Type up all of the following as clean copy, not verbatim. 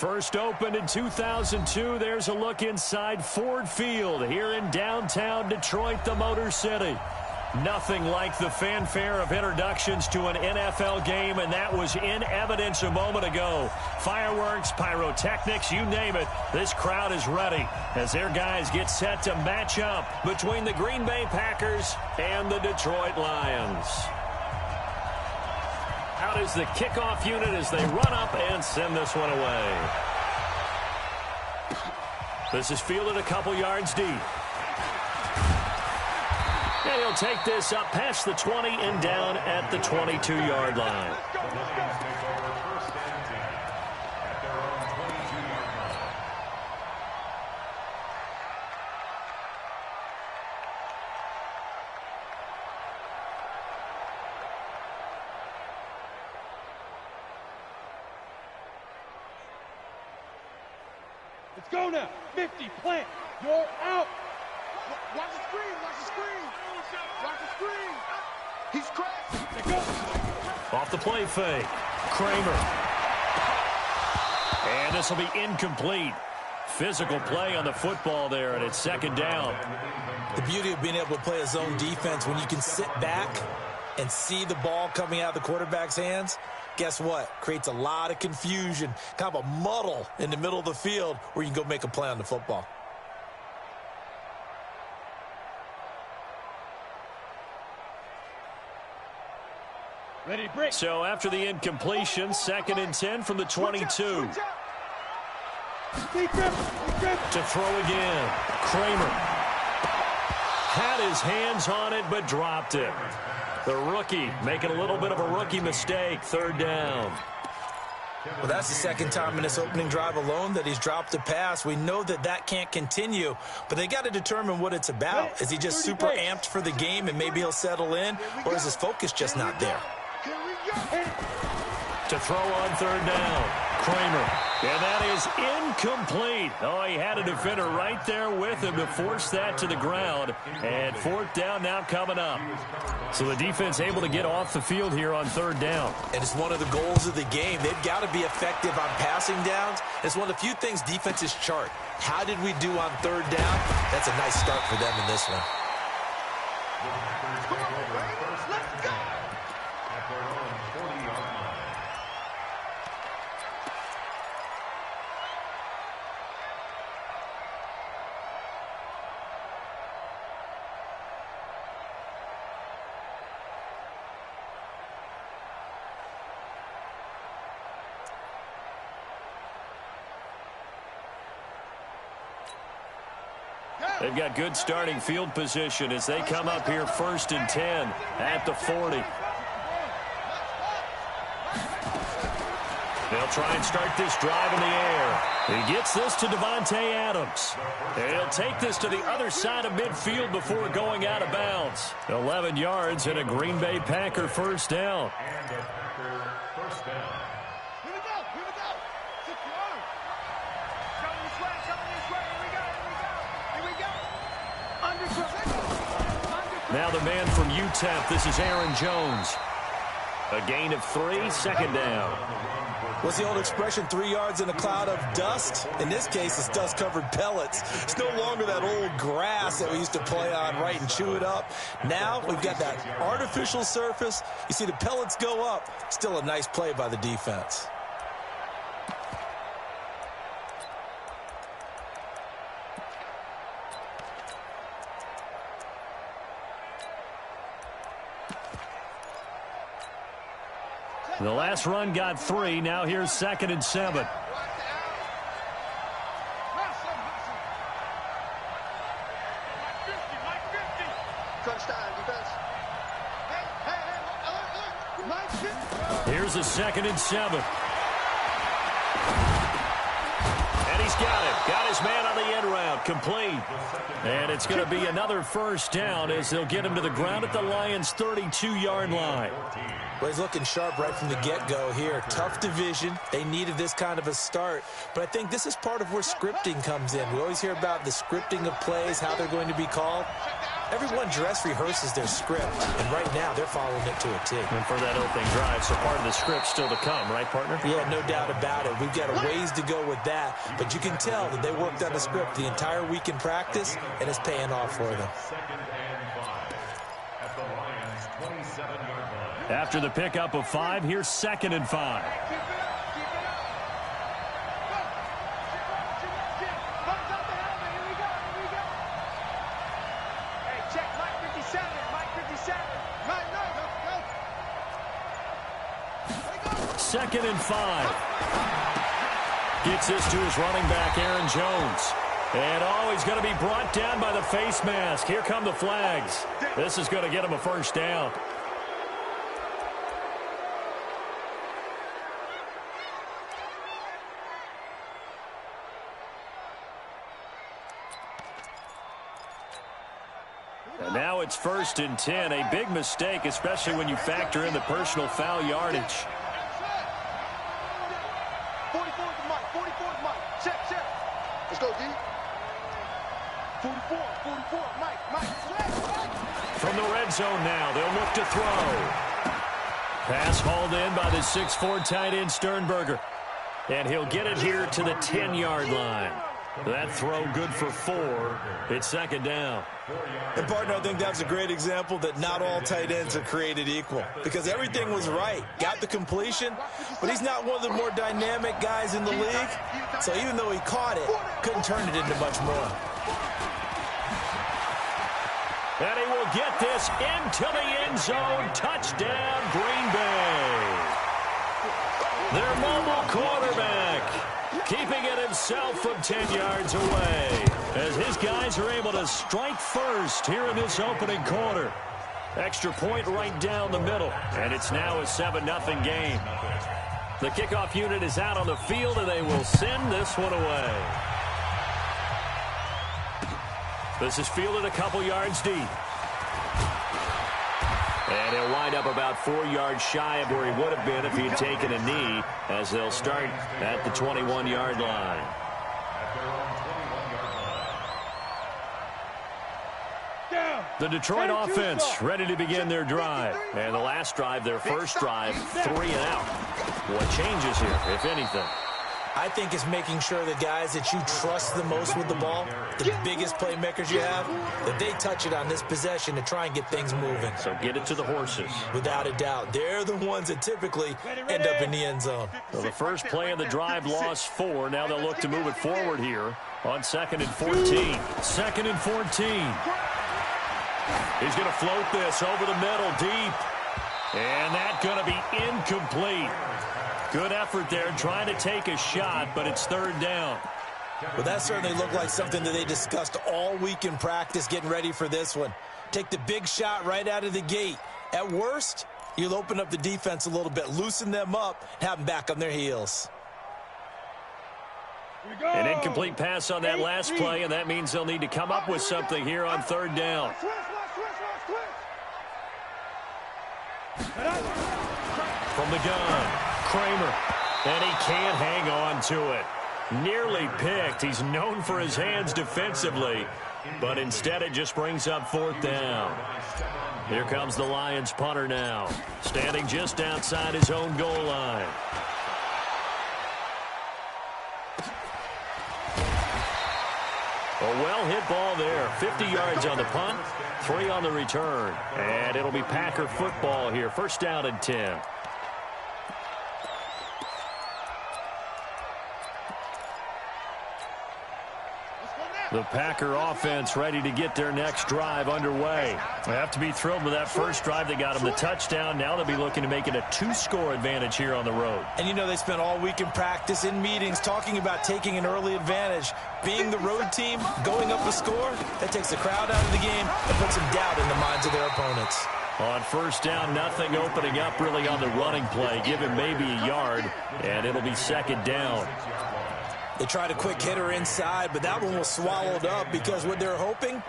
First opened in 2002, there's a look inside Ford Field here in downtown Detroit, the Motor City. Nothing like the fanfare of introductions to an NFL game, and that was in evidence a moment ago. Fireworks, pyrotechnics, you name it, this crowd is ready as their guys get set to match up between the Green Bay Packers and the Detroit Lions. Out is the kickoff unit as they run up and send this one away. This is fielded a couple yards deep. And he'll take this up past the 20 and down at the 22-yard line. Let's go now. 50, plant. You're out. Watch the screen. Watch the screen. Watch the screen. He's cracked. They go. Off the play fake. Kramer. And this will be incomplete. physical play on the football there, and it's second down. The beauty of being able to play a zone defense, when you can sit back and see the ball coming out of the quarterback's hands, guess what? Creates a lot of confusion, kind of a muddle in the middle of the field where you can go make a play on the football. Ready, break. So after the incompletion, 2nd and 10 from the 22. To throw again. Kramer had his hands on it but dropped it. The rookie making a little bit of a rookie mistake. 3rd down. Well, that's the second time in this opening drive alone that he's dropped a pass. We know that that can't continue, but they got to determine what it's about. Is he just super amped for the game and maybe he'll settle in, or is his focus just not there? To throw on 3rd down. Kramer. And that is incomplete. Oh, he had a defender right there with him to force that to the ground. And 4th down now coming up. So the defense able to get off the field here on 3rd down. And it's one of the goals of the game. They've got to be effective on passing downs. It's one of the few things defenses chart. How did we do on 3rd down? That's a nice start for them in this one. Let's go. They've got good starting field position as they come up here 1st and 10 at the 40. They'll try and start this drive in the air. He gets this to Davante Adams. And he'll take this to the other side of midfield before going out of bounds. 11 yards and a Green Bay Packer 1st down. Now the man from UTEP, this is Aaron Jones. A gain of 3, 2nd down. What's the old expression, 3 yards in a cloud of dust? In this case, it's dust-covered pellets. It's no longer that old grass that we used to play on, right, and chew it up. Now we've got that artificial surface. You see the pellets go up. Still a nice play by the defense. The last run got 3. Now here's 2nd and 7. Here's a 2nd and 7. And he's got it. Got his man on the end route. Complete. And it's going to be another 1st down as they'll get him to the ground at the Lions' 32-yard line. Well, he's looking sharp right from the get-go here. Tough division. They needed this kind of a start. But I think this is part of where scripting comes in. We always hear about the scripting of plays, how they're going to be called. Everyone dress rehearses their script, and right now they're following it to a T. And for that opening drive, so part of the script still to come, right, partner? Yeah, no doubt about it. We've got a ways to go with that, but you can tell that they worked on the script the entire week in practice, and it's paying off for them. After the pickup of 5, here's 2nd and 5. Second and 5. Gets this to his running back, Aaron Jones. And, he's going to be brought down by the face mask. Here come the flags. This is going to get him a 1st down. And now it's 1st and 10. A big mistake, especially when you factor in the personal foul yardage. 44 is Mike. 44 is Mike. Check. Let's go, D. 44, Mike. From the red zone now, they'll look to throw. Pass hauled in by the 6'4" tight end Sternberger. And he'll get it here to the 10-yard line. That throw good for 4. It's second down. And, partner, I think that's a great example that not all tight ends are created equal because everything was right. Got the completion, but he's not one of the more dynamic guys in the league. So even though he caught it, couldn't turn it into much more. And he will get this into the end zone. Touchdown, Green Bay. Their mobile quarterback keeping it himself from 10 yards away as his guys are able to strike first here in this opening quarter. Extra point right down the middle, and it's now a 7-0 game. The kickoff unit is out on the field, and they will send this one away. This is fielded a couple yards deep. And he'll wind up about 4 yards shy of where he would have been if he had taken a knee, as they'll start at the 21-yard line. The Detroit offense ready to begin their drive. And the last drive, their first drive, 3 and out. What changes here, if anything? I think it's making sure the guys that you trust the most with the ball, the biggest playmakers you have, that they touch it on this possession to try and get things moving. So get it to the horses. Without a doubt. They're the ones that typically end up in the end zone. So the first play of the drive lost 4. Now they'll look to move it forward here on 2nd and 14. 2nd and 14. He's going to float this over the middle deep. And that's going to be incomplete. Good effort there trying to take a shot, but it's 3rd down. Well, that certainly looked like something that they discussed all week in practice getting ready for this one. Take the big shot right out of the gate. At worst, you'll open up the defense a little bit, loosen them up, have them back on their heels. An incomplete pass on that last play, and that means they'll need to come up with something here on 3rd down. From the gun, Kramer, and he can't hang on to it. Nearly picked. He's known for his hands defensively, but instead it just brings up 4th down. Here comes the Lions punter now, standing just outside his own goal line. A well-hit ball there. 50 yards on the punt, 3 on the return. And it'll be Packer football here. 1st down and 10. The Packer offense ready to get their next drive underway. They have to be thrilled with that first drive. They got them the touchdown. Now they'll be looking to make it a 2-score advantage here on the road. And you know they spent all week in practice, in meetings, talking about taking an early advantage. Being the road team, going up a score, that takes the crowd out of the game and puts some doubt in the minds of their opponents. On 1st down, nothing opening up really on the running play. Give him maybe a yard, and it'll be 2nd down. They tried a quick hitter inside, but that one was swallowed up because what they're hoping,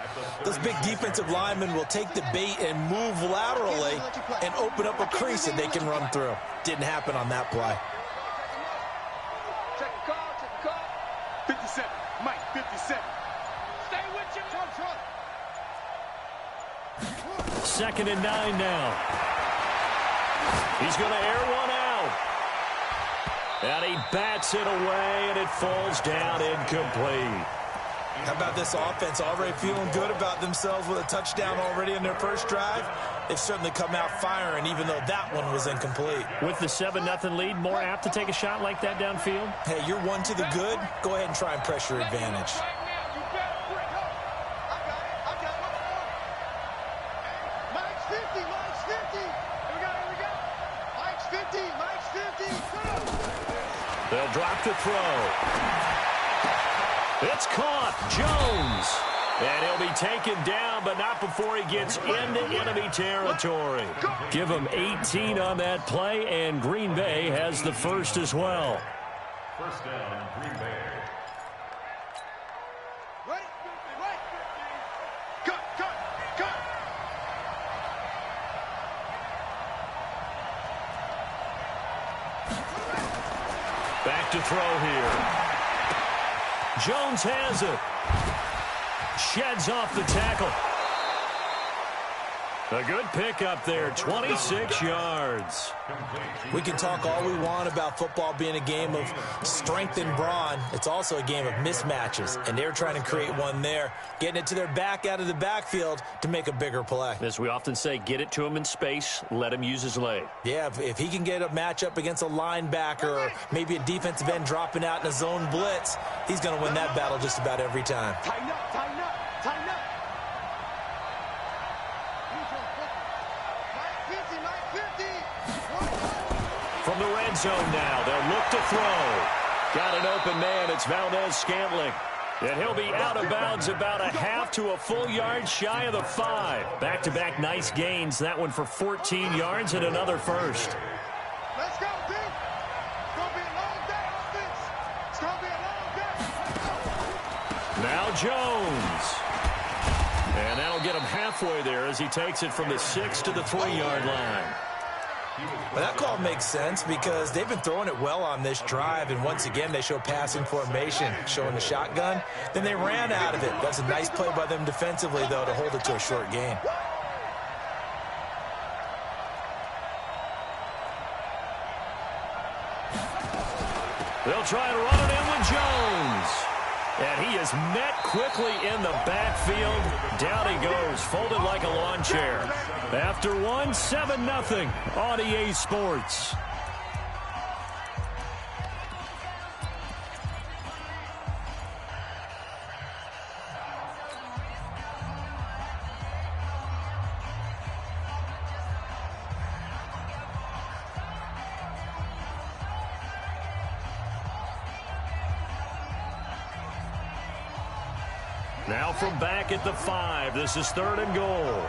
those big defensive linemen will take the bait and move laterally and open up a crease that they can run through. Didn't happen on that play. Check the call, check the call. 57, Mike, 57. Stay with you. 2nd and 9 now. He's going to air one out. And he bats it away, and it falls down incomplete. How about this offense already feeling good about themselves with a touchdown already in their first drive? They've certainly come out firing, even though that one was incomplete. With the 7-0 lead, more apt to take a shot like that downfield? Hey, you're 1 to the good. Go ahead and try and press your advantage. They'll drop to throw. It's caught. Jones. And he'll be taken down, but not before he gets into enemy territory. Give him 18 on that play, and Green Bay has the first as well. 1st down, Green Bay. Back to throw here. Jones has it. Sheds off the tackle. A good pickup there, 26 yards. We can talk all we want about football being a game of strength and brawn. It's also a game of mismatches, and they're trying to create one there, getting it to their back out of the backfield to make a bigger play. As we often say, get it to him in space, let him use his leg. Yeah, if he can get a matchup against a linebacker or maybe a defensive end dropping out in a zone blitz, he's going to win that battle just about every time. Tighten up, tighten up, tighten up. From the red zone now, they'll look to throw. Got an open man, it's Valdes-Scantling. And he'll be out of bounds about a half to a full yard shy of the 5. Back-to-back nice gains, that one for 14 yards and another first. Let's go, Pete. It's going to be a long day, offense. It's going to be a long day. Now Jones. And that'll get him halfway there as he takes it from the 6 to the 3-yard line. Well, that call makes sense because they've been throwing it well on this drive, and once again they show passing formation, showing the shotgun. Then they ran out of it. That's a nice play by them defensively, though, to hold it to a short gain. They'll try to run it in with Jones. And he is met quickly in the backfield. Down he goes, folded like a lawn chair. After one, 7-0 on EA Sports. Now from back at the 5, this is 3rd and goal.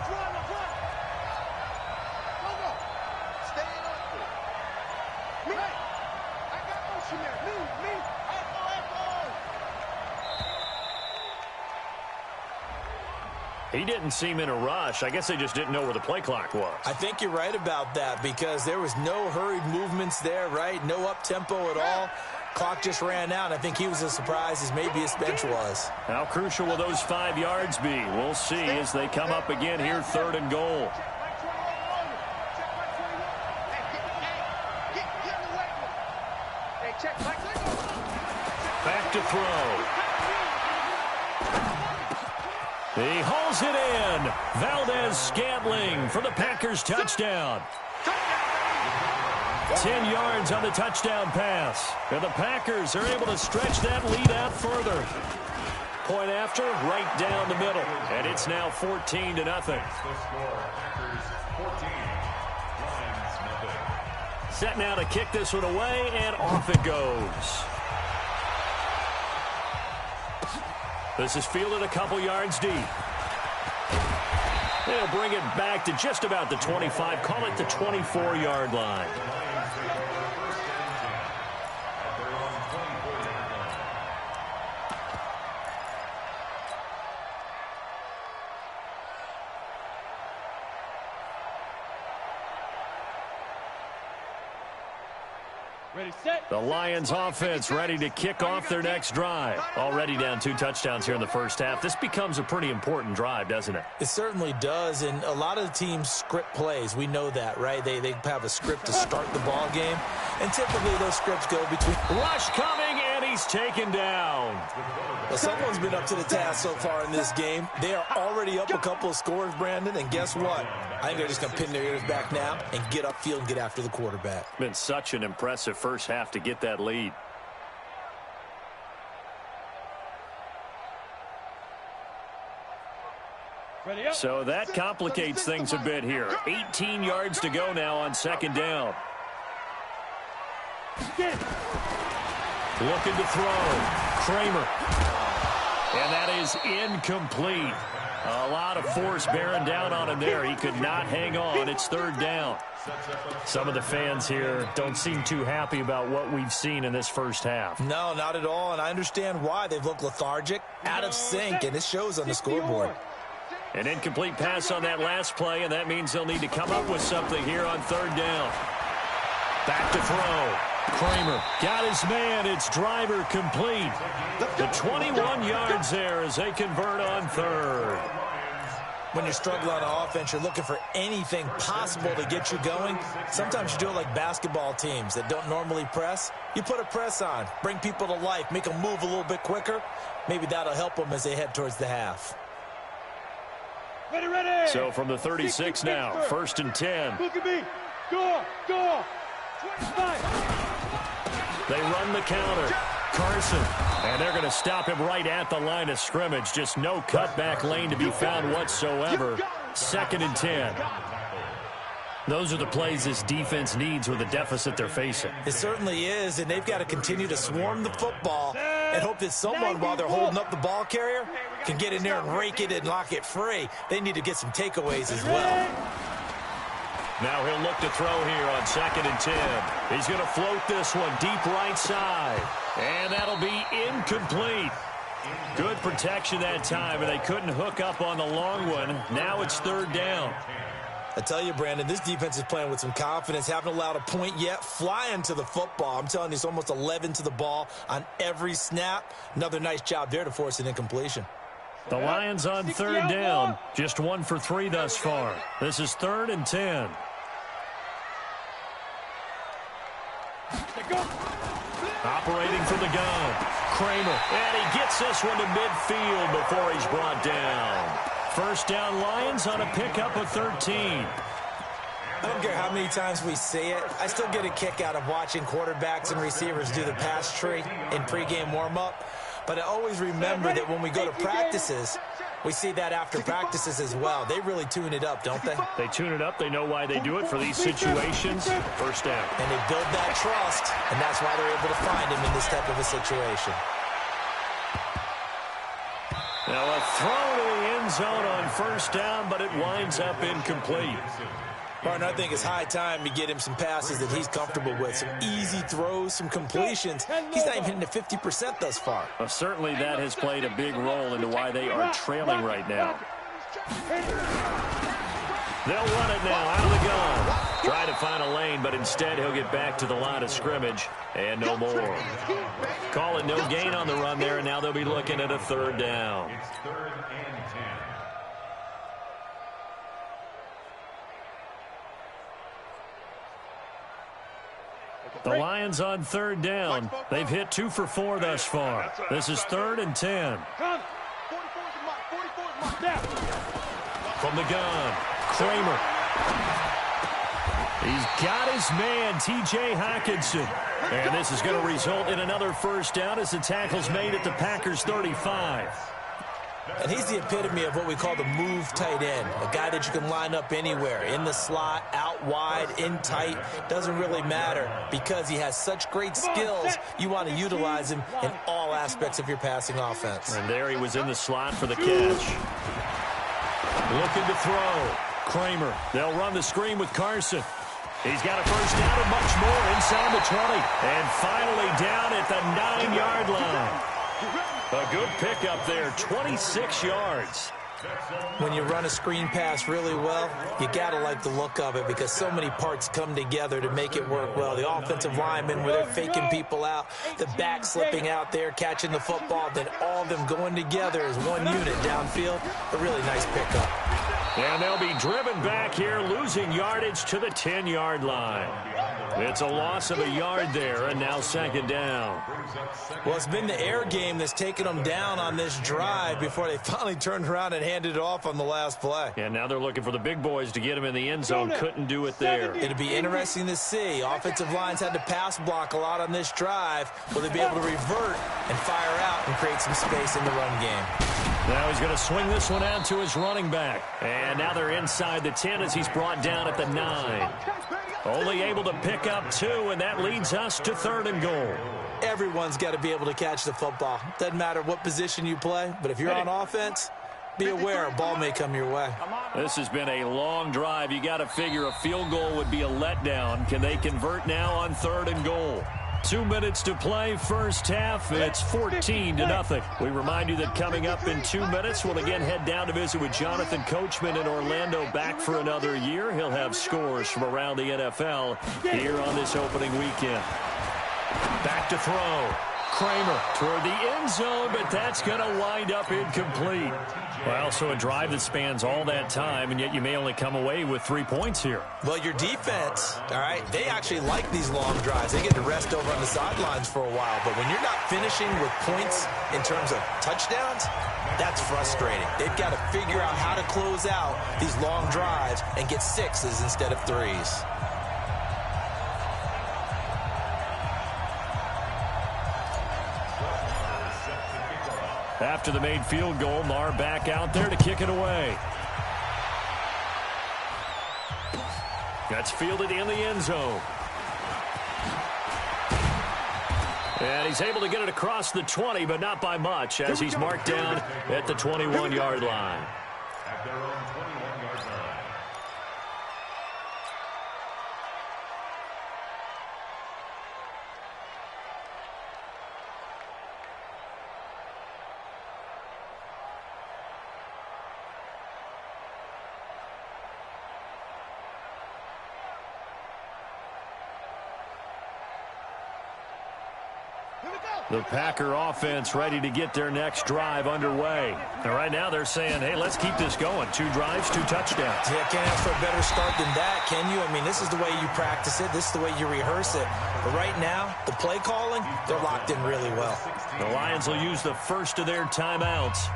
He didn't seem in a rush. I guess they just didn't know where the play clock was. I think you're right about that because there was no hurried movements there, right? No up-tempo at all. Clock just ran out. I think he was as surprised as maybe his bench was. How crucial will those 5 yards be? We'll see as they come up again here, 3rd and goal. Back to throw. He hauls it in. Valdes-Scantling for the Packers touchdown. 10 yards on the touchdown pass. And the Packers are able to stretch that lead out further. Point after, right down the middle. And it's now 14-0. Set now to kick this one away, and off it goes. This is fielded a couple yards deep. They'll bring it back to just about the 25, call it the 24-yard line. The Lions offense ready to kick off their next drive. Already down 2 touchdowns here in the first half. This becomes a pretty important drive, doesn't it? It certainly does, and a lot of the teams script plays. We know that, right? They have a script to start the ball game, and typically those scripts go between. Rush coming, and he's taken down. Well, someone's been up to the task so far in this game. They are already up a couple of scores, Brandon, and guess what? I think they're just going to pin their ears back now and get upfield and get after the quarterback. Been such an impressive first half to get that lead. So that complicates things a bit here. 18 yards to go now on 2nd down. Looking to throw. Kramer. And that is incomplete. A lot of force bearing down on him there. He could not hang on. It's 3rd down. Some of the fans here don't seem too happy about what we've seen in this first half. No, not at all, and I understand why. They've looked lethargic, out of sync, and it shows on the scoreboard. An incomplete pass on that last play, and that means they'll need to come up with something here on 3rd down. Back to throw. Kramer got his man. It's Driver complete. The 21 yards there as they convert on 3rd. When you're struggling on offense, you're looking for anything possible to get you going. Sometimes you do it like basketball teams that don't normally press. You put a press on, bring people to life, make them move a little bit quicker. Maybe that'll help them as they head towards the half. Ready. So from the 36 now, 1st and 10. Look at me. Go. 25. They run the counter. Carson. And they're going to stop him right at the line of scrimmage. Just no cutback lane to be found whatsoever. 2nd and 10. Those are the plays this defense needs with the deficit they're facing. It certainly is, and they've got to continue to swarm the football and hope that someone, while they're holding up the ball carrier, can get in there and rake it and lock it free. They need to get some takeaways as well. Now he'll look to throw here on 2nd and 10. He's going to float this one deep right side. And that'll be incomplete. Good protection that time, and they couldn't hook up on the long one. Now it's 3rd down. I tell you, Brandon, this defense is playing with some confidence. Haven't allowed a point yet. Flying to the football. I'm telling you, it's almost 11 to the ball on every snap. Another nice job there to force an incompletion. The Lions on 3rd down. Just 1 for 3 thus far. This is 3rd and 10. Operating from the gun. Kramer. And he gets this one to midfield before he's brought down. 1st down Lions on a pickup of 13. I don't care how many times we see it. I still get a kick out of watching quarterbacks and receivers do the pass tree in pregame warm-up. But I always remember that when we go to practices, we see that after practices as well. They really tune it up, don't they? They tune it up. They know why they do it for these situations. 1st down. And they build that trust, and that's why they're able to find him in this type of a situation. Now a throw to the end zone on 1st down, but it winds up incomplete. Partner, I think it's high time to get him some passes that he's comfortable with. Some easy throws, some completions. He's not even hitting the 50% thus far. Well, certainly that has played a big role into why they are trailing right now. They'll run it now out of the gun. Try to find a lane, but instead he'll get back to the line of scrimmage and no more. Call it no gain on the run there, and now they'll be looking at a 3rd down. It's 3rd and 10. The Lions on 3rd down. They've hit 2 for 4 thus far. This is 3rd and 10. From the gun, Kramer. He's got his man, T.J. Hockenson. And this is going to result in another 1st down as the tackle's made at the Packers' 35. And he's the epitome of what we call the move tight end. A guy that you can line up anywhere, in the slot, out wide, in tight. Doesn't really matter because he has such great skills. You want to utilize him in all aspects of your passing offense. And there he was in the slot for the catch. Looking to throw. Kramer. They'll run the screen with Carson. He's got a 1st down and much more inside the 20. And finally down at the 9-yard line. A good pickup there, 26 yards. When you run a screen pass really well, you got to like the look of it because so many parts come together to make it work well. The offensive linemen, where they're faking people out, the back slipping out there, catching the football, then all of them going together as one unit downfield. A really nice pickup. And they'll be driven back here, losing yardage to the 10-yard line. It's a loss of a yard there, and now 2nd down. Well, it's been the air game that's taken them down on this drive before they finally turned around and handed it off on the last play. And now they're looking for the big boys to get him in the end zone. Couldn't do it there. It'll be interesting to see. Offensive lines had to pass block a lot on this drive. Will they be able to revert and fire out and create some space in the run game? Now he's going to swing this one out to his running back. And now they're inside the 10 as he's brought down at the 9. Only able to pick up 2, and that leads us to 3rd and goal. Everyone's got to be able to catch the football. Doesn't matter what position you play, but if you're on offense, be aware a ball may come your way. This has been a long drive. You got to figure a field goal would be a letdown. Can they convert now on 3rd and goal? 2 minutes to play, 1st half. It's 14-0. We remind you that coming up in 2 minutes, we'll again head down to visit with Jonathan Coachman in Orlando, back for another year. He'll have scores from around the NFL here on this opening weekend. Back to throw. Kramer toward the end zone, but that's going to wind up incomplete. Well, so a drive that spans all that time, and yet you may only come away with 3 points here. Well, your defense, all right, they actually like these long drives. They get to rest over on the sidelines for a while, but when you're not finishing with points in terms of touchdowns, that's frustrating. They've got to figure out how to close out these long drives and get 6s instead of 3s. After the made field goal, Marr back out there to kick it away. That's fielded in the end zone. And he's able to get it across the 20, but not by much, as he's marked down at the 21-yard line. At their own 21-yard line. The Packer offense ready to get their next drive underway. And right now they're saying, hey, let's keep this going. 2 drives, 2 touchdowns. Yeah, can't ask for a better start than that, can you? I mean, this is the way you practice it. This is the way you rehearse it. But right now, the play calling, they're locked in really well. The Lions will use the first of their timeouts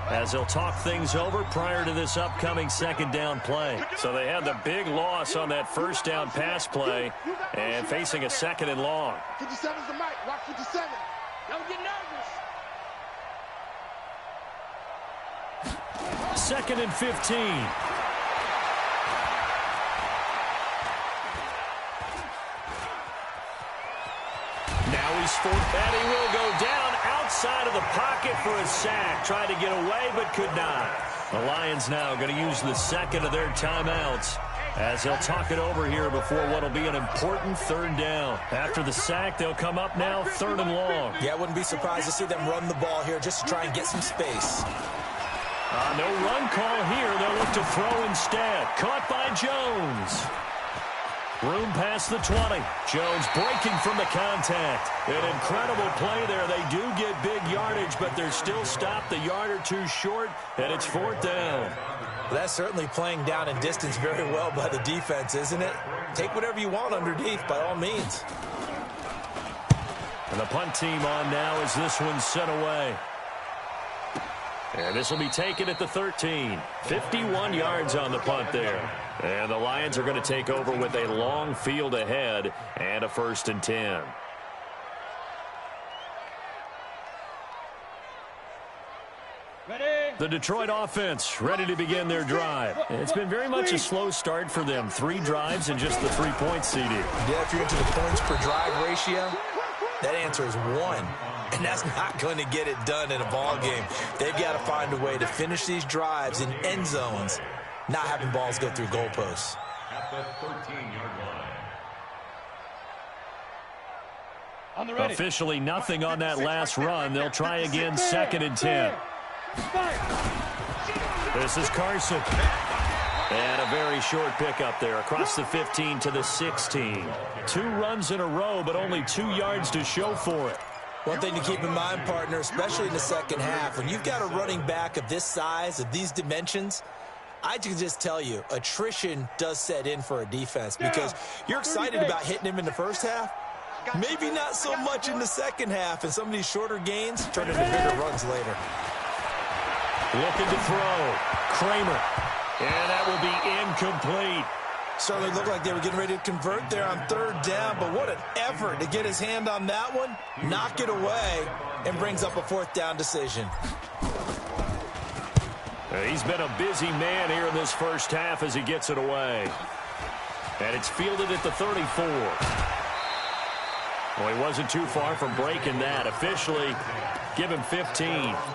as they'll talk things over prior to this upcoming second down play. So they had the big loss on that first down pass play and facing a second and long. 57's the mic. Watch 57. Don't get nervous. Second and 15. Now he's fourth, and he will go down outside of the pocket for a sack. Tried to get away, but could not. The Lions now going to use the second of their timeouts as they'll talk it over here before what will be an important third down. After the sack, they'll come up now third and long. Yeah, I wouldn't be surprised to see them run the ball here just to try and get some space. No run call here. They'll look to throw instead. Caught by Jones. Room past the 20. Jones breaking from the contact. An incredible play there. They do get big yardage, but they're still stopped a yard or 2 short, and it's fourth down. Well, that's certainly playing down in distance very well by the defense, isn't it? Take whatever you want underneath, by all means. And the punt team on now as this one's sent away. And this will be taken at the 13. 51 yards on the punt there. And the Lions are going to take over with a long field ahead and a 1st and 10. The Detroit offense ready to begin their drive. It's been very much a slow start for them. 3 drives and just the 3 points, CD. Yeah, if you're into the points per drive ratio, that answer is 1. And that's not going to get it done in a ball game. They've got to find a way to finish these drives in end zones, not having balls go through goalposts. At the 13-yard line. Officially nothing on that last run. They'll try again, 2nd and 10. This is Carson. And a very short pickup there across the 15 to the 16. 2 runs in a row, but only 2 yards to show for it. One thing to keep in mind, partner, especially in the second half, when you've got a running back of this size, of these dimensions, I can just tell you, attrition does set in for a defense because you're excited about hitting him in the first half. Maybe not so much in the second half, and some of these shorter gains turn into bigger runs later. Looking to throw. Kramer. And that will be incomplete. Certainly looked like they were getting ready to convert there on 3rd down, but what an effort to get his hand on that one, knock it away, and brings up a 4th down decision. He's been a busy man here in this first half as he gets it away. And it's fielded at the 34. Well, he wasn't too far from breaking that. Officially, give him 15.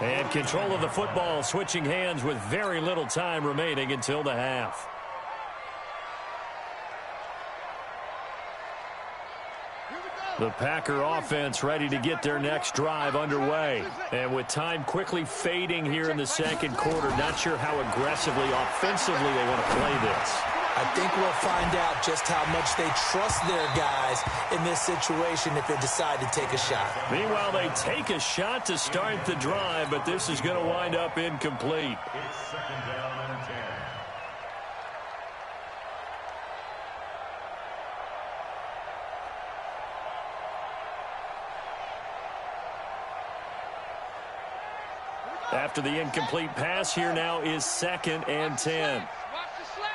And control of the football switching hands with very little time remaining until the half. The Packer offense ready to get their next drive underway. And with time quickly fading here in the second quarter, not sure how aggressively, offensively they want to play this. I think we'll find out just how much they trust their guys in this situation if they decide to take a shot. Meanwhile, they take a shot to start the drive, but this is going to wind up incomplete. It's second down and 10. After the incomplete pass, here now is second and 10. Watch the slap.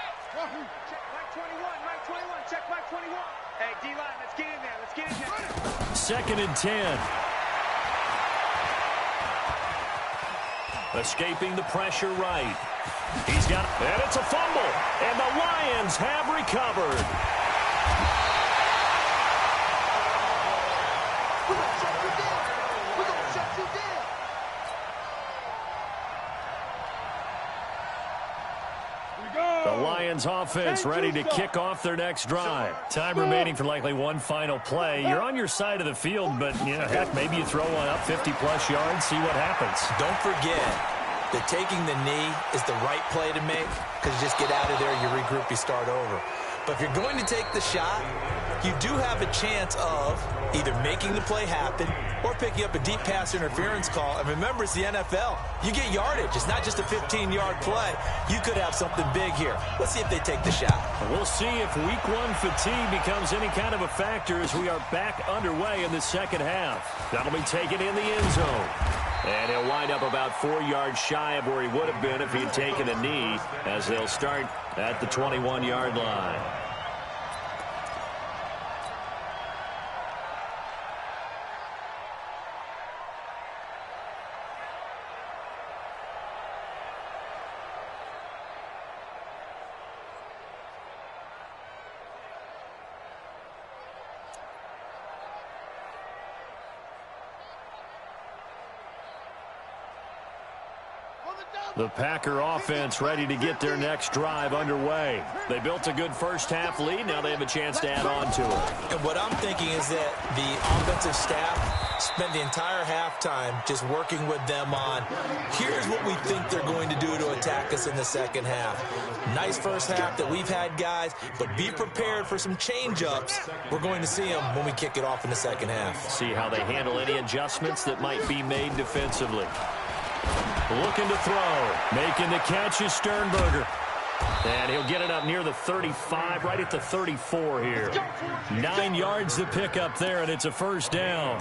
Check Mike 21, Mike 21, check Mike 21. Hey, D-line, let's get in there, let's get in there. Second and 10. Escaping the pressure right. He's got it, and it's a fumble, and the Lions have recovered. We're going to shut you down. We're going to shut you down. The Lions offense ready to kick off their next drive. Time remaining for likely one final play. You're on your side of the field, but, heck, maybe you throw one up 50-plus yards, see what happens. Don't forget that taking the knee is the right play to make because you just get out of there, you regroup, you start over. But if you're going to take the shot, you do have a chance of either making the play happen or picking up a deep pass interference call. And remember, it's the NFL. You get yardage. It's not just a 15-yard play. You could have something big here. Let's see if they take the shot. We'll see if week one fatigue becomes any kind of a factor as we are back underway in the second half. That'll be taken in the end zone. And he'll wind up about 4 yards shy of where he would have been if he'd taken a knee, as they'll start at the 21-yard line. The Packer offense ready to get their next drive underway. They built a good first-half lead. Now they have a chance to add on to it. And what I'm thinking is that the offensive staff spent the entire halftime just working with them on, here's what we think they're going to do to attack us in the second half. Nice first half that we've had, guys, but be prepared for some change-ups. We're going to see them when we kick it off in the second half. See how they handle any adjustments that might be made defensively. Looking to throw. Making the catch is Sternberger. And he'll get it up near the 35, right at the 34 here. 9 yards to pick up there, and it's a first down.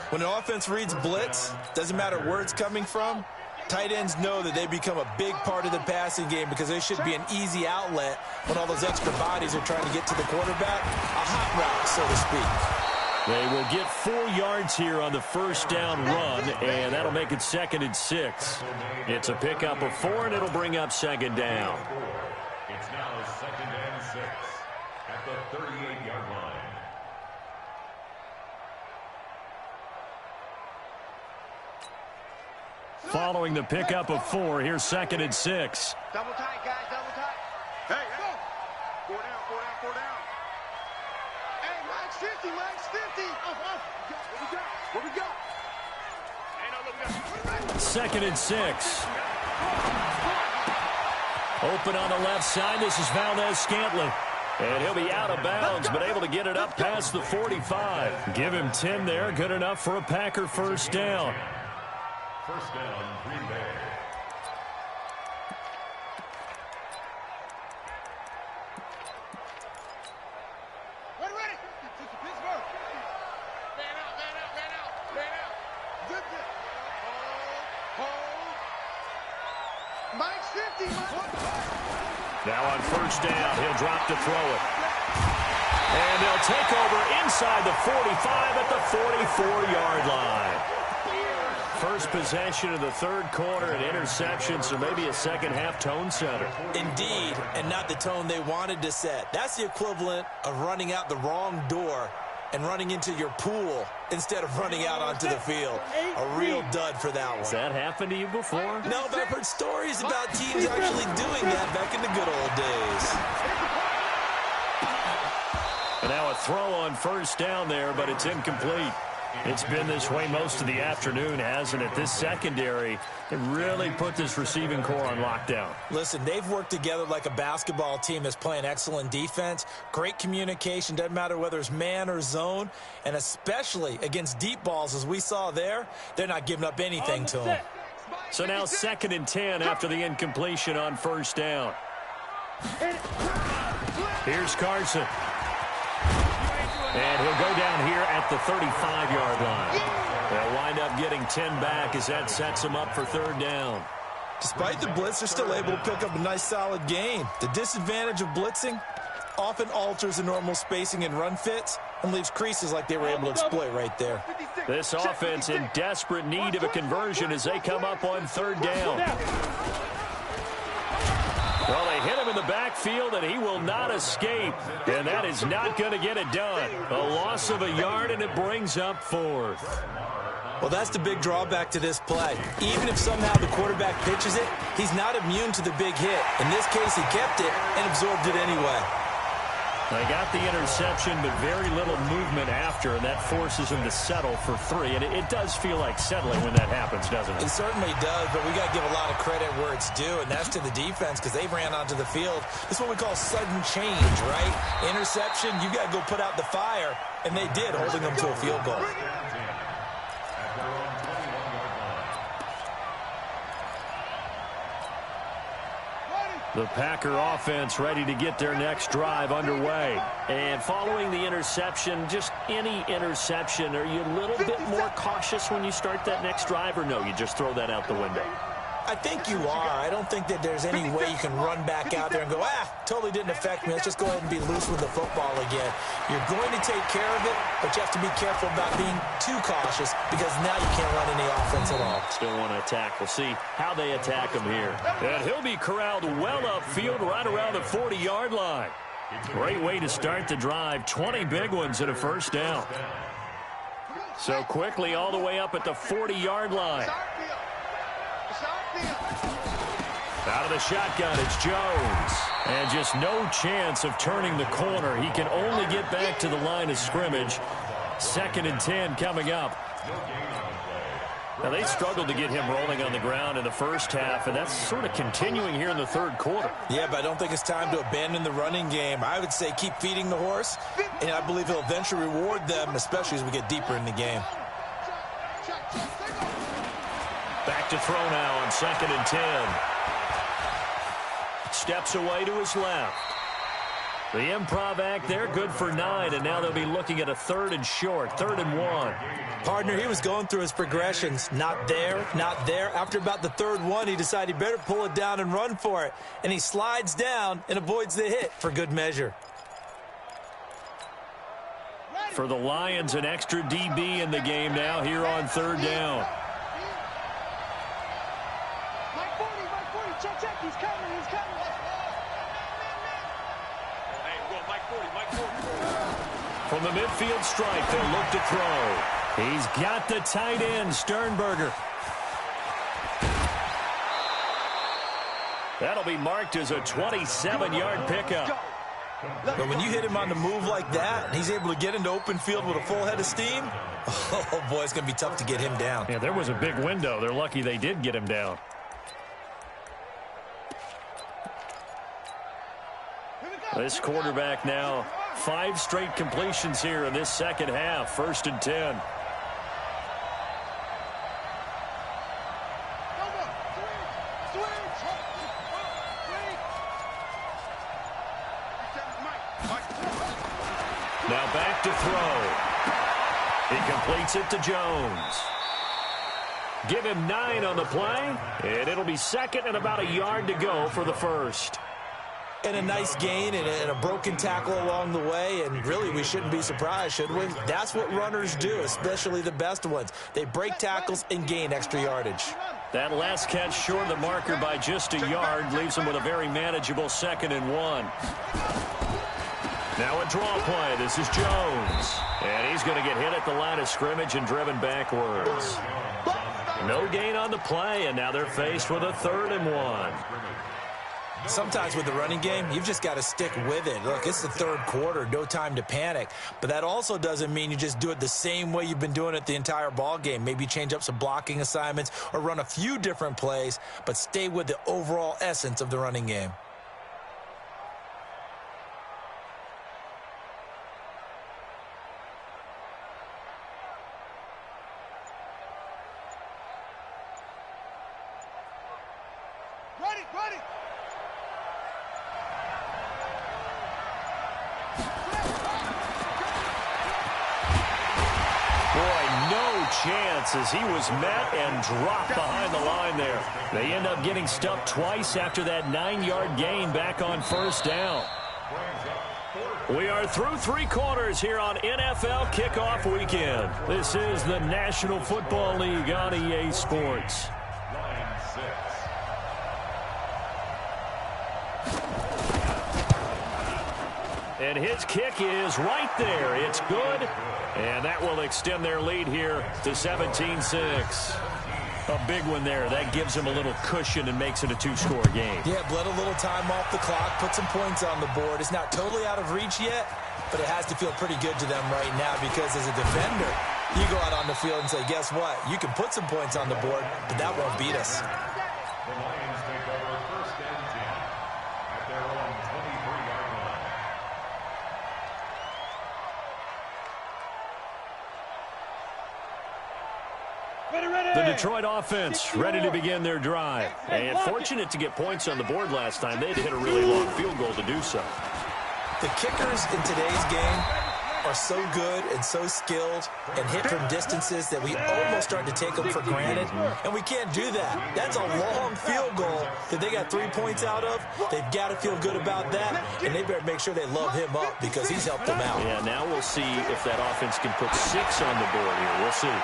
When an offense reads blitz, doesn't matter where it's coming from, tight ends know that they become a big part of the passing game because they should be an easy outlet when all those extra bodies are trying to get to the quarterback. A hot route, so to speak. They will get 4 yards here on the first down run, and that'll make it 2nd and 6. It's a pickup of 4, and it'll bring up second down. It's now 2nd and 6 at the 38-yard line. Following the pickup of 4, here's 2nd and 6. Double tight, guys, double tight. Hey, go. 4 down, 4 down, 4 down. Hey, Mike's 50, Mike's 50. What we got? What we got? Ain't no looking at 2nd and 6. Open on the left side. This is Valdez-Scantling. And he'll be out of bounds, but able to get it up past the 45. Give him 10 there. Good enough for a Packer first down. First down, Green Bay. Ready. Pittsburgh. Man out. Good. Hold. Mike's 50. Now on first down, he'll drop to throw it. And they'll take over inside the 45 at the 44-yard line. First possession of the third quarter, an interception, so maybe a second-half tone setter. Indeed, and not the tone they wanted to set. That's the equivalent of running out the wrong door and running into your pool instead of running out onto the field. A real dud for that one. Has that happened to you before? No, but I've heard stories about teams actually doing that back in the good old days. And now a throw on first down there, but it's incomplete. It's been this way most of the afternoon, hasn't it? This secondary, it really put this receiving core on lockdown. Listen, they've worked together like a basketball team that's playing excellent defense. Great communication, doesn't matter whether it's man or zone. And especially against deep balls, as we saw there, they're not giving up anything to them. So now 2nd and 10 after the incompletion on 1st down. Here's Carson. And he'll go down here at the 35-yard line. They'll wind up getting 10 back as that sets them up for 3rd down. Despite the blitz, they're still able to pick up a nice, solid gain. The disadvantage of blitzing often alters the normal spacing and run fits and leaves creases like they were able to exploit right there. This offense in desperate need of a conversion as they come up on 3rd down. Well, they hit him in the backfield, and he will not escape. And that is not going to get it done. A loss of a yard, and it brings up 4th. Well, that's the big drawback to this play. Even if somehow the quarterback pitches it, he's not immune to the big hit. In this case, he kept it and absorbed it anyway. They got the interception, but very little movement after, and that forces him to settle for 3. And it does feel like settling when that happens, doesn't it? It certainly does, but we got to give a lot of credit where it's due, and that's to the defense because they ran onto the field. This is what we call sudden change, right? Interception, you got to go put out the fire, and they did, holding them to a field goal. The Packer offense ready to get their next drive underway. And following the interception, just any interception, are you a little bit more cautious when you start that next drive, or no, you just throw that out the window? I think you are. I don't think that there's any way you can run back out there and go, totally didn't affect me. Let's just go ahead and be loose with the football again. You're going to take care of it, but you have to be careful about being too cautious because now you can't run any offense at all. Still want to attack. We'll see how they attack him here. And he'll be corralled well upfield right around the 40-yard line. Great way to start the drive. 20 big ones at a 1st down. So quickly all the way up at the 40-yard line. Out of the shotgun, it's Jones. And just no chance of turning the corner. He can only get back to the line of scrimmage. 2nd and 10 coming up. Now, they struggled to get him rolling on the ground in the 1st half, and that's sort of continuing here in the 3rd quarter. Yeah, but I don't think it's time to abandon the running game. I would say keep feeding the horse, and I believe he'll eventually reward them, especially as we get deeper in the game. Back to throw now on 2nd and 10. Steps away to his left. The improv act there, good for 9, and now they'll be looking at a 3rd and short, 3rd and 1. Partner, he was going through his progressions. Not there, not there. After about the 3rd one, he decided he better pull it down and run for it. And he slides down and avoids the hit for good measure. For the Lions, an extra DB in the game now here on 3rd down. Check, he's coming, he's coming. From the midfield stripe, they'll look to throw. He's got the tight end, Sternberger. That'll be marked as a 27-yard pickup. But when you hit him on the move like that, and he's able to get into open field with a full head of steam, oh boy, it's going to be tough to get him down. Yeah, there was a big window. They're lucky they did get him down. This quarterback now, 5 straight completions here in this 2nd half. 1st and 10. Now back to throw. He completes it to Jones. Give him 9 on the play, and it'll be 2nd and about a yard to go for the 1st. And a nice gain and a broken tackle along the way, and really we shouldn't be surprised, should we? That's what runners do, especially the best ones. They break tackles and gain extra yardage. That last catch short of the marker by just a yard leaves him with a very manageable 2nd and 1. Now a draw play. This is Jones. And he's going to get hit at the line of scrimmage and driven backwards. No gain on the play, and now they're faced with a 3rd and 1. Sometimes with the running game, you've just got to stick with it. Look, it's the third quarter, no time to panic. But that also doesn't mean you just do it the same way you've been doing it the entire ball game. Maybe change up some blocking assignments or run a few different plays, but stay with the overall essence of the running game. As he was met and dropped behind the line there. They end up getting stuffed twice after that 9-yard gain back on first down. We are through 3 quarters here on NFL Kickoff Weekend. This is the National Football League on EA Sports. And his kick is right there. It's good. And that will extend their lead here to 17-6. A big one there. That gives them a little cushion and makes it a 2-score game. Yeah, bled a little time off the clock, put some points on the board. It's not totally out of reach yet, but it has to feel pretty good to them right now because as a defender, you go out on the field and say, guess what? You can put some points on the board, but that won't beat us. The Lions take over first and 10 at their own 23-yard line. The Detroit offense ready to begin their drive. And fortunate to get points on the board last time. They had to hit a really long field goal to do so. The kickers in today's game are so good and so skilled and hit from distances that we almost start to take them for granted. And we can't do that. That's a long field goal that they got 3 points out of. They've got to feel good about that. And they better make sure they love him up because he's helped them out. Yeah, now we'll see if that offense can put 6 on the board here. We'll see.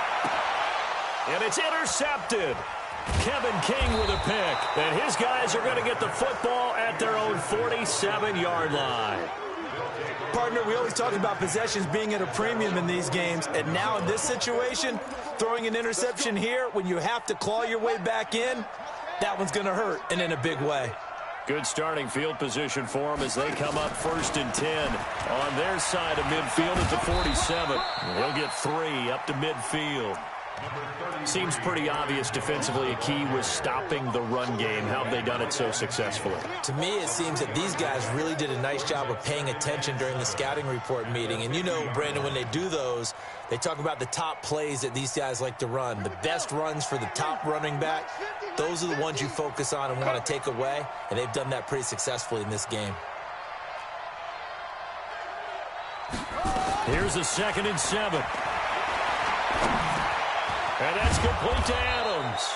And it's intercepted. Kevin King with a pick. And his guys are going to get the football at their own 47-yard line. Partner, we always talk about possessions being at a premium in these games. And now in this situation, throwing an interception here when you have to claw your way back in, that one's going to hurt and in a big way. Good starting field position for them as they come up 1st and 10 on their side of midfield at the 47. They'll get 3 up to midfield. Seems pretty obvious defensively a key was stopping the run game. How have they done it so successfully? To me, it seems that these guys really did a nice job of paying attention during the scouting report meeting. And you know, Brandon, when they do those, they talk about the top plays that these guys like to run. The best runs for the top running back, those are the ones you focus on and want to take away. And they've done that pretty successfully in this game. Here's a 2nd and 7. And that's complete to Adams.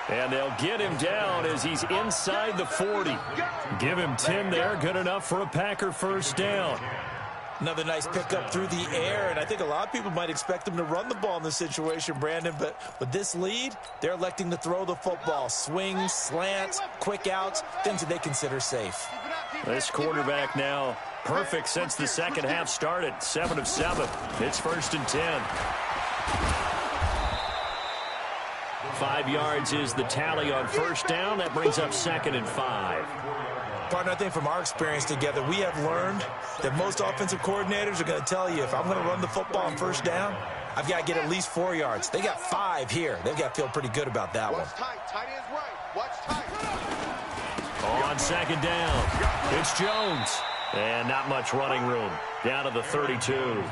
And they'll get him down as he's inside the 40. Give him 10 there. Good enough for a Packer first down. Another nice pickup through the air, and I think a lot of people might expect them to run the ball in this situation, Brandon, but with this lead, they're electing to throw the football. Swings, slants, quick outs, things that they consider safe. This quarterback now perfect since the second half started. 7 of 7. It's 1st and 10. 5 yards is the tally on first down. That brings up 2nd and 5. Partner, I think from our experience together, we have learned that most offensive coordinators are going to tell you, if I'm going to run the football on first down, I've got to get at least 4 yards. They got 5 here. They've got to feel pretty good about that one. Tight end's right. Watch tight. On 2nd down, it's Jones. And not much running room. Down to the 32.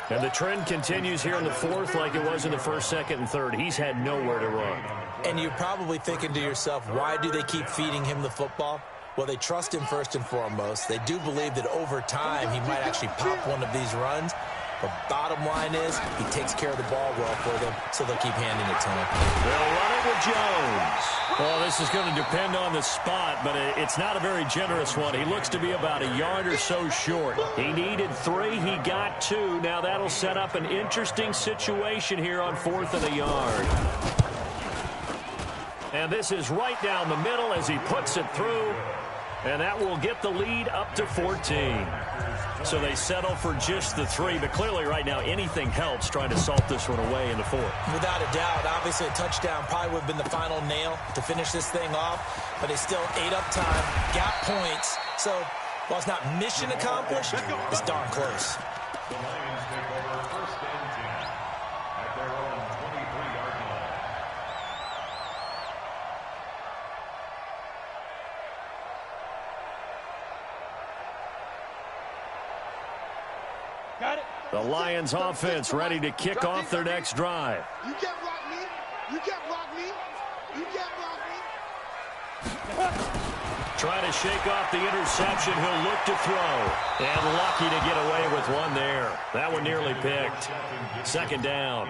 And the trend continues here in the 4th like it was in the 1st, 2nd, and 3rd. He's had nowhere to run. And you're probably thinking to yourself, why do they keep feeding him the football? Well, they trust him first and foremost. They do believe that over time he might actually pop one of these runs. But bottom line is he takes care of the ball well for them, so they'll keep handing it to him. They'll run it with Jones. Well, this is going to depend on the spot, but it's not a very generous one. He looks to be about a yard or so short. He needed 3. He got 2. Now that'll set up an interesting situation here on 4th and a yard. And this is right down the middle as he puts it through. And that will get the lead up to 14. So they settle for just the 3. But clearly right now anything helps trying to salt this one away in the 4th. Without a doubt. Obviously a touchdown probably would have been the final nail to finish this thing off. but they still ate up time, got points. So while it's not mission accomplished, it's darn close. The Lions take over first and 10 at their own 23-yard line. Got it. The Lions offense ready to kick off their next drive. You can't block me. You can't block me. You can't block me. Trying to shake off the interception. He'll look to throw. And lucky to get away with one there. That one nearly picked. Second down.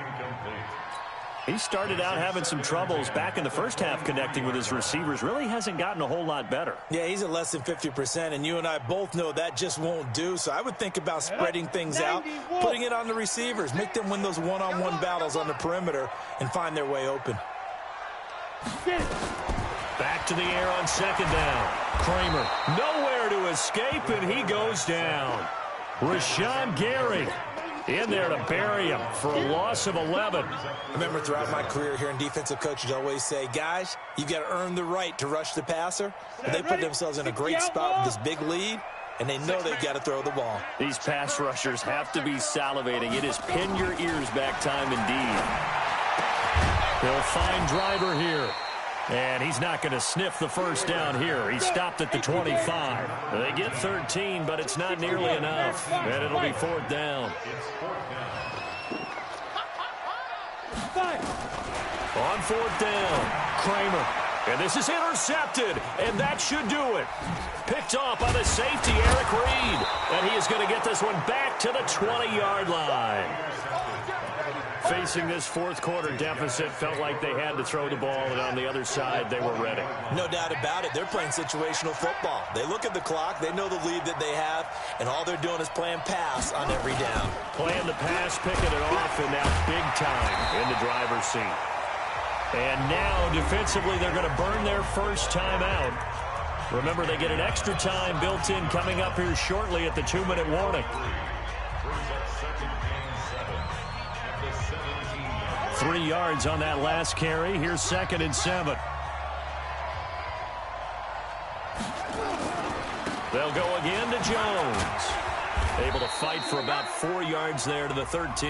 He started out having some troubles back in the first half connecting with his receivers. Really hasn't gotten a whole lot better. Yeah, he's at less than 50%, and you and I both know that just won't do. So I would think about spreading things out, putting it on the receivers, make them win those one-on-one battles on the perimeter, and find their way open. Back to the air on second down. Kramer nowhere to escape, and he goes down. Rashawn Gary in there to bury him for a loss of 11. Remember, throughout my career here in defensive coaches always say, guys, you got to earn the right to rush the passer. And they put themselves in a great spot with this big lead, and they know they've got to throw the ball. These pass rushers have to be salivating. It is pin your ears back time indeed. They'll find Driver here. And he's not going to sniff the first down here. He stopped at the 25. They get 13, but it's not nearly enough. And it'll be fourth down. On fourth down, Kramer. And this is intercepted, and that should do it. Picked off by the safety, Eric Reed. And he is going to get this one back to the 20-yard line. Facing this fourth quarter deficit, felt like they had to throw the ball, and on the other side, they were ready. No doubt about it. They're playing situational football. They look at the clock, they know the lead that they have, and all they're doing is playing pass on every down. Playing the pass, picking it off, and now big time in the driver's seat. And now, defensively, they're going to burn their first timeout. Remember, they get an extra time built in coming up here shortly at the 2-minute warning. 3 yards on that last carry. Here's 2nd and 7. They'll go again to Jones. Able to fight for about 4 yards there to the 13.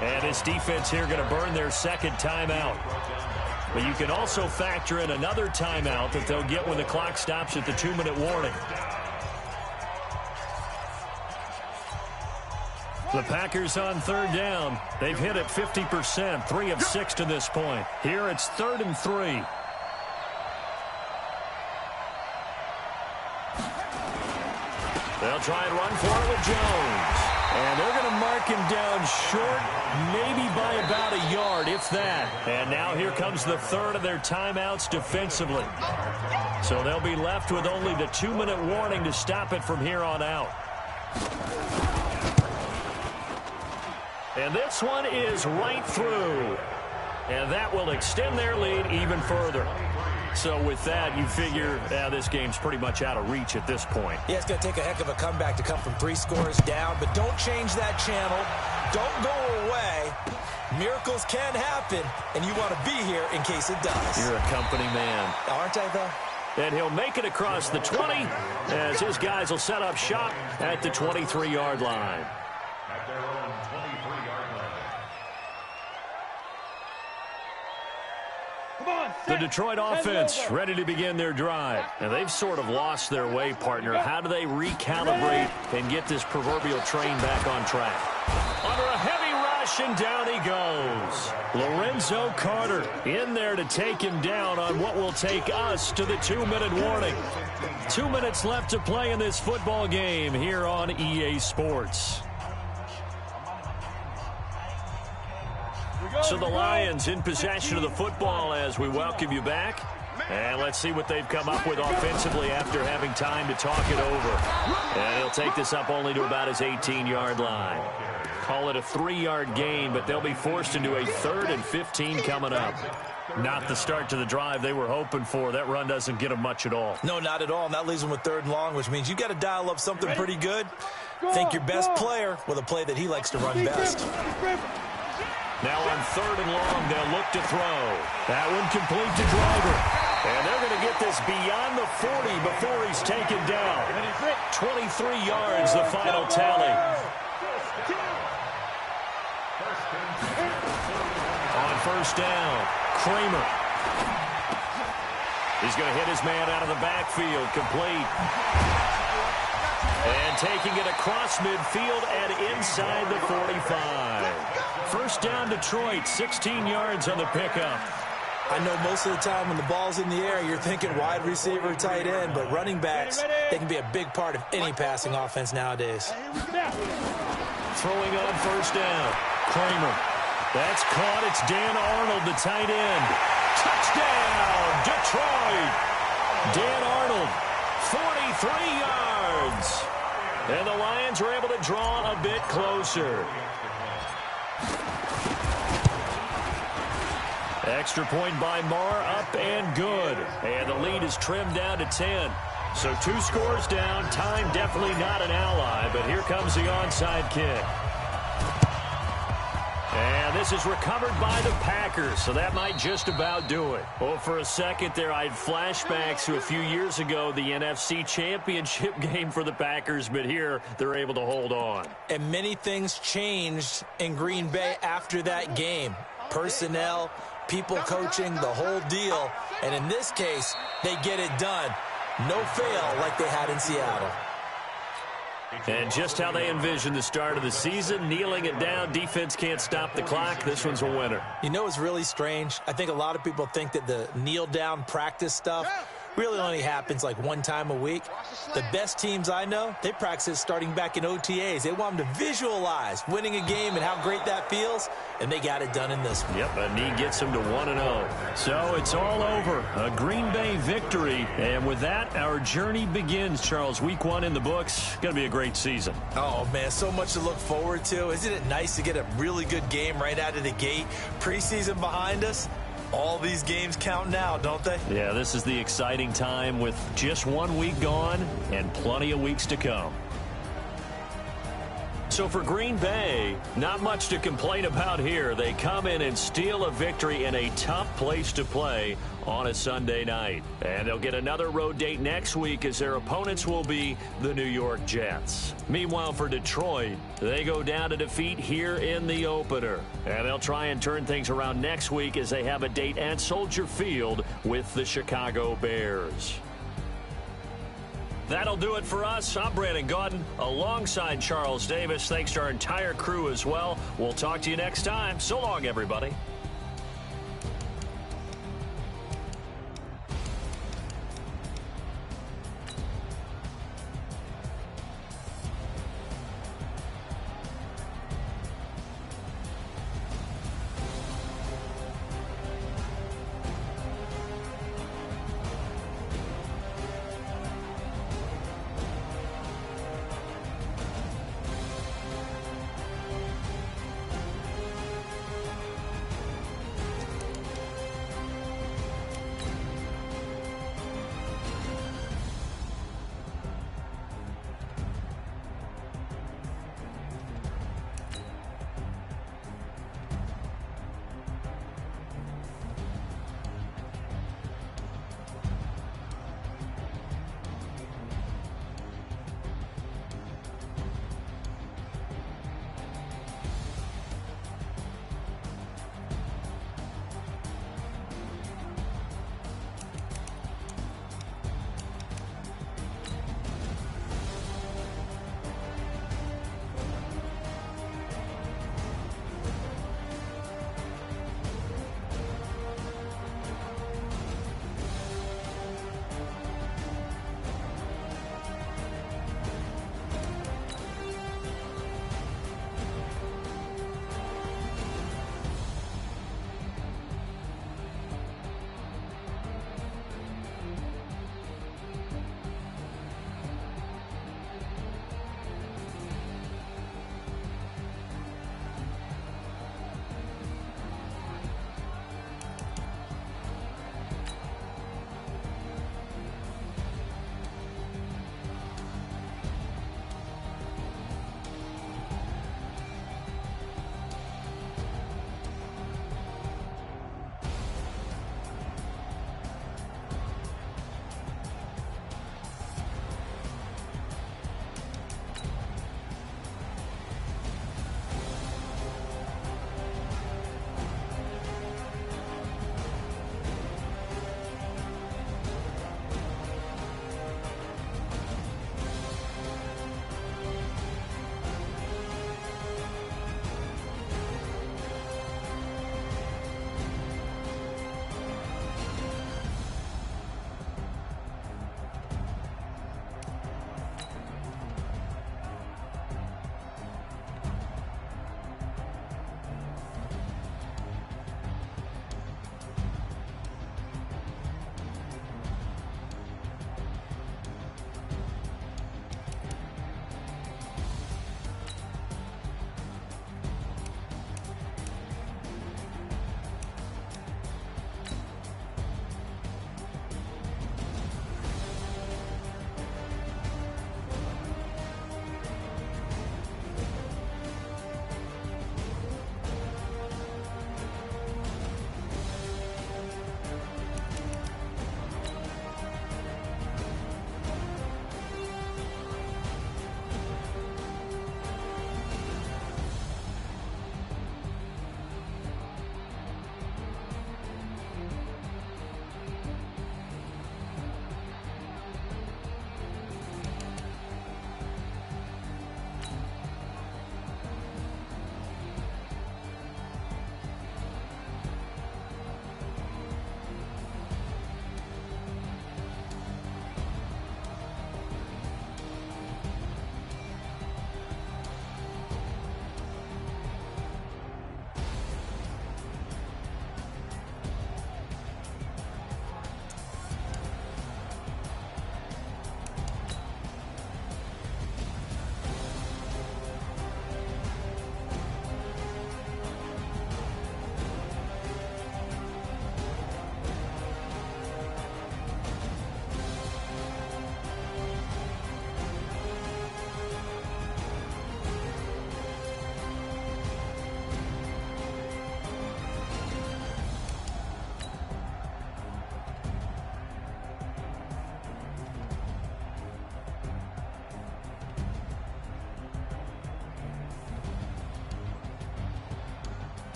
And this defense here going to burn their second timeout. But you can also factor in another timeout that they'll get when the clock stops at the 2-minute warning. The Packers on third down. They've hit it 50%, 3 of 6 to this point. Here it's 3rd and 3. They'll try and run for it with Jones. And they're going to mark him down short, maybe by about a yard, if that. And now here comes the third of their timeouts defensively. So they'll be left with only the 2-minute warning to stop it from here on out. And this one is right through. And that will extend their lead even further. So with that, you figure this game's pretty much out of reach at this point. Yeah, it's going to take a heck of a comeback to come from 3 scores down. But don't change that channel. Don't go away. Miracles can happen, and you want to be here in case it does. You're a company man. Aren't I, though? And he'll make it across the 20 as his guys will set up shop at the 23-yard line. At their own 23-yard line. The Detroit offense ready to begin their drive. And they've sort of lost their way, partner. How do they recalibrate and get this proverbial train back on track? Under a heavy rush, and down he goes. Lorenzo Carter in there to take him down on what will take us to the 2-minute warning. 2 minutes left to play in this football game here on EA Sports. So the Lions in possession of the football as we welcome you back. And let's see what they've come up with offensively after having time to talk it over. And he'll take this up only to about his 18-yard line. Call it a 3-yard gain, but they'll be forced into a 3rd and 15 coming up. Not the start to the drive they were hoping for. That run doesn't get them much at all. No, not at all. And that leaves them with 3rd and long, which means you got to dial up something pretty good. Think your best player with a play that he likes to run best. Now on 3rd and long, they'll look to throw. That one complete to Driver. And they're going to get this beyond the 40 before he's taken down. 23 yards, the final tally. On first down, Kramer. He's going to hit his man out of the backfield, complete. And taking it across midfield and inside the 45. First down, Detroit, 16 yards on the pickup. I know most of the time when the ball's in the air, you're thinking wide receiver, tight end, but running backs, they can be a big part of any passing offense nowadays. Throwing on first down, Kramer. That's caught. It's Dan Arnold, the tight end. Touchdown, Detroit. Dan Arnold, 43 yards. And the Lions were able to draw a bit closer. Extra point by Marr, up and good. And the lead is trimmed down to 10. So 2 scores down. Time definitely not an ally, but here comes the onside kick. And this is recovered by the Packers, so that might just about do it. Oh, for a second there, I had flashbacks to a few years ago, the NFC Championship game for the Packers, but here they're able to hold on. And many things changed in Green Bay after that game. Personnel, people coaching, the whole deal. And in this case, they get it done. No fail like they had in Seattle. And just how they envisioned the start of the season, kneeling it down, defense can't stop the clock. This one's a winner. You know what's really strange? I think a lot of people think that the kneel-down practice stuff really only happens like one time a week. The best teams I know, they practice it starting back in OTAs. They want them to visualize winning a game and how great that feels, and they got it done in this one. Yep, a knee gets them to 1-0. So it's all over. A Green Bay victory. And with that, our journey begins, Charles. Week 1 in the books. Going to be a great season. Oh, man, so much to look forward to. Isn't it nice to get a really good game right out of the gate? Preseason behind us. All these games count now, don't they? Yeah, this is the exciting time with just 1 week gone and plenty of weeks to come. So for Green Bay, not much to complain about here. They come in and steal a victory in a tough place to play on a Sunday night. And they'll get another road date next week as their opponents will be the New York Jets. Meanwhile, for Detroit, they go down to defeat here in the opener. And they'll try and turn things around next week as they have a date at Soldier Field with the Chicago Bears. That'll do it for us. I'm Brandon Gaudin alongside Charles Davis. Thanks to our entire crew as well. We'll talk to you next time. So long, everybody.